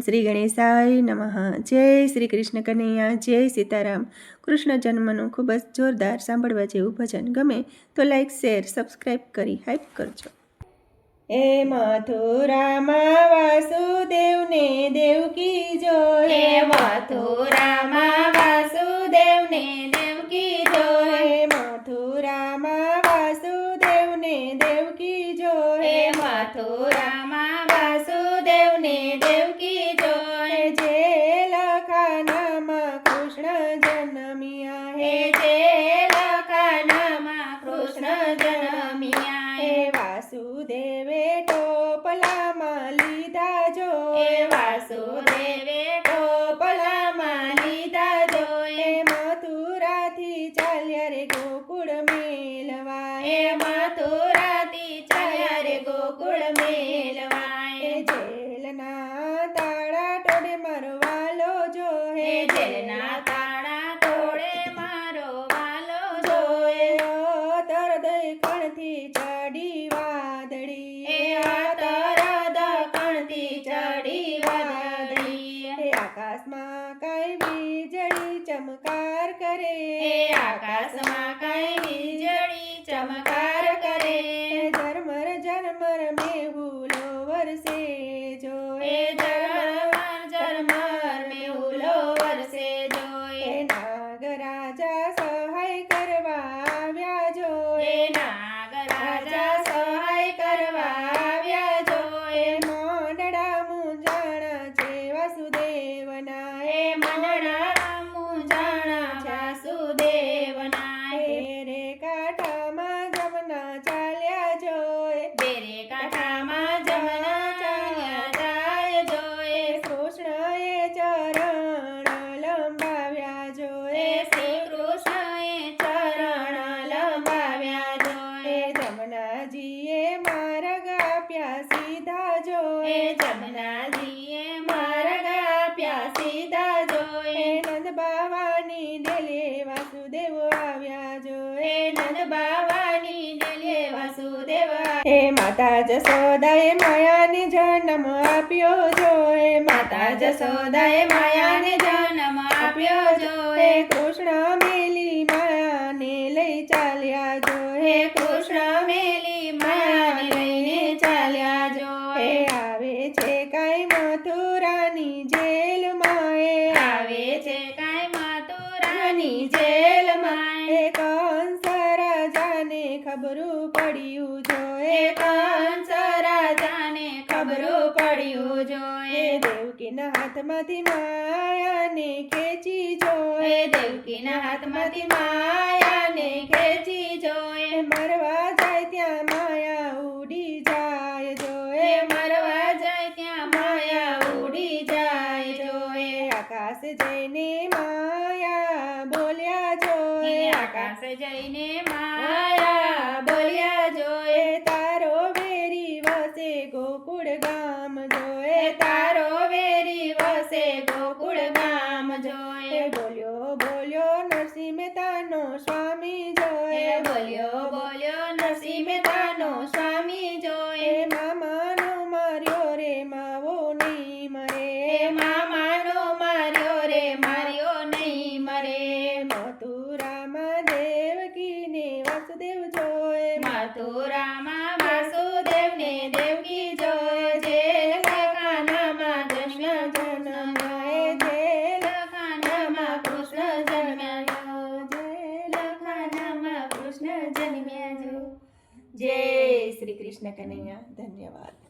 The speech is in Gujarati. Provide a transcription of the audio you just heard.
શ્રી ગણેશાય નમઃ। જય શ્રી કૃષ્ણ કનૈયા, જય સીતારામ। કૃષ્ણ જન્મનું ખૂબ જ જોરદાર સાંભળવા જેવું ભજન ગમે તો લાઈક, શેર, સબસ્ક્રાઈબ કરી હાઈપ કરજો। હે મથુરામાં વાસુદેવને દેવકી જોય, હે મથુરામાં વાસુદેવને દેવકી જોય, હે મથુરામાં વાસુદેવને દેવકી જોય, હે મથુરામાં વાસુદેવને દેવકી જોય, જે લખાનામાં કૃષ્ણ જન્મ્યા, હે જે લખાનામાં કૃષ્ણ જન્મ્યા, હે વાસુદેવે ટોપલામાં લીધા જોય, હે વાસુદેવે ટોપલામાં લીધા જોય, હે મથુરાથી ચાલ્યા રે ગોકુળ મેલવા, હે મથુરાથી ચાલ્યા રે ગોકુળ મેલવા, હે જેલના તાળા ટોળે મારો વાલો જો, હે જેલના તાળા તોડે મારો વાલો જો, જોએ તર દખણથી ચડી વાદળી, હે આતર દખણથી ચડી વાદળી, હે આકાશમાં કાંઈ વીજળી ચમકાર કરે, હે આકાશમાં કાંઈ વીજળી ચમકાર કરે, હે ઝરમર ઝરમર મેહુલો વરસે જો, હે ઝરમર ઝરમર મેહુલો વરસે હે જોય, નાગરાજા સહાય કરવા આવ્યા જો, હે નાગરાજા સહાય કરવા આવ્યા જોય, હે મોંડડા મૂંઝાણા છે વાસુદેવના, હે મનડા મૂંઝાણા વાસુદેવના, હે રે કાંઠામાં જમના ચાલ્યા જોય, બેરે કાંઠામાં જમના ચાલ્યા જાય જોય, કૃષ્ણએ ચરણ લંબાવ્યા જોય, હે શ્રી કૃષ્ણએ ચરણ લંબાવ્યા જોય, હે જમનાજીએ માર્ગ આપ્યા સીધા જોય, હે જમનાજીએ માર્ગ આપ્યા સીધા જોય, હે નંદ બાવાની ડેલે વાસુદેવ આવ્યા જોય, હે નંદ બાવાની ડેલે વાસુદેવ હે માતા જશોદાએ માયાને જન્મ આપ્યો જોય, માતા જશોદાએ માયાને જન્મ આપ્યો હે જોય, કૃષ્ણ મેલી માયાને લઈ ચાલ્યા જોય, હે કૃષ્ણ મેલી માયાને લઈને ચાલ્યા હે જોય, આવે છે કાંઈ મથુરાની જેલમાં, આવે છે કાંઈ મથુરાની જેલમાં, હે કંસ રાજાને ખબરું પડ્યું જોય, હે કંસ રાજાને ખબરું પડ્યું હે જોય, દેવકીના હાથમાંથી માયાને ખેંચી જોય, હે દેવકીના હાથમાંથી માયાને ખેંચી જોય, મરવા જાય ત્યાં માયા ઉડી જાય જોય, હે મરવા જાય ત્યાં માયા ઉડી જાય જોય, આકાશ જઈને માયા બોલ્યા જોય, હે આકાશ જઈને માયા બોલ્યા જોય, તારો વેરી વસે ગોકુળ ગામ જોય, હે તારો વેરી વસે ગોકુળ ગામ જોય, બોલ્યો બોલ્યો નરસિંહ મહેતાનો સ્વામી હે જોય, બોલ્યો બોલ્યો નરસિંહ મહેતાનો સ્વામી જોય, મામાનો માર્યો રે માવો નહીં મરે, હે મામાનો માર્યો રે માર્યો નહીં મરે, મથુરામાં દેવકીને વાસુદેવ જોય, મથુરામાં વાસુદેવને દેવકી જોય, જેલ ખાનામાં જન્મ્યા જન્મ્યા, જેલ ખાનામાં કૃષ્ણ જન્મ્યા, જેલ ખાનામાં કૃષ્ણ જન્મ્યા જો। જય શ્રી કૃષ્ણ કનૈયા, ધન્યવાદ।